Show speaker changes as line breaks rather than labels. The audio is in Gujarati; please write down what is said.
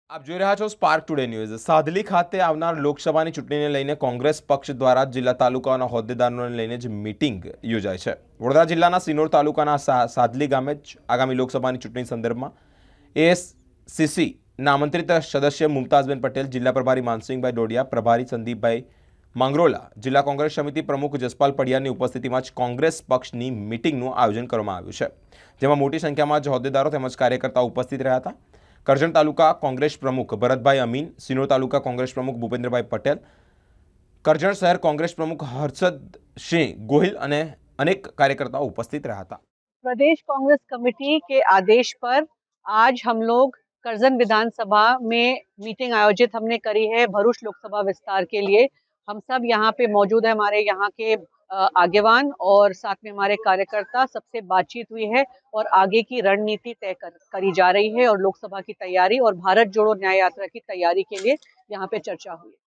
આપ જોઈ રહ્યા છો સ્પાર્ક ટુડે ન્યૂઝ. સાદલી ખાતે આવનાર લોકસભાની ચૂંટણીને લઈને કોંગ્રેસ પક્ષ દ્વારા જિલ્લા તાલુકાના હોદ્દેદારોને લઈને જ મીટિંગ યોજાય છે. વડોદરા જિલ્લાના સિનોર તાલુકાના સાદલી ગામે જ આગામી લોકસભાની ચૂંટણી સંદર્ભમાં એએસસીસીના આમંત્રિત સદસ્ય મુમતાઝબેન પટેલ, જિલ્લા પ્રભારી માનસિંહભાઈ ડોડિયા, પ્રભારી સંદીપભાઈ માંગરોલા, જિલ્લા કોંગ્રેસ સમિતિ પ્રમુખ જસપાલ પડિયારની ઉપસ્થિતિમાં જ કોંગ્રેસ પક્ષની મીટિંગનું આયોજન કરવામાં આવ્યું છે, જેમાં મોટી સંખ્યામાં જ હોદ્દેદારો તેમજ કાર્યકર્તાઓ ઉપસ્થિત રહ્યા હતા. કરજણ તાલુકા કોંગ્રેસ પ્રમુખ ભરતભાઈ અમીન, સિનોર તાલુકા કોંગ્રેસ પ્રમુખ ભૂપેન્દ્રભાઈ પટેલ, કરજણ શહેર કોંગ્રેस प्रमुख हर्षद सिंह गोहिल અને अनेक कार्यकर्ताओं उपस्थित रहा था.
प्रदेश कांग्रेस कमेटी के आदेश पर आज हम लोग करजन विधानसभा में मीटिंग आयोजित हमने करी है भरूच लोकसभा विस्तार के लिए. हम सब यहाँ पे मौजूद है, हमारे यहाँ के आगेवान और साथ में हमारे कार्यकर्ता, सबसे बातचीत हुई है और आगे की रणनीति तय करी जा रही है और लोकसभा की तैयारी और भारत जोड़ो न्याय यात्रा की तैयारी के लिए यहाँ पे चर्चा हुई है.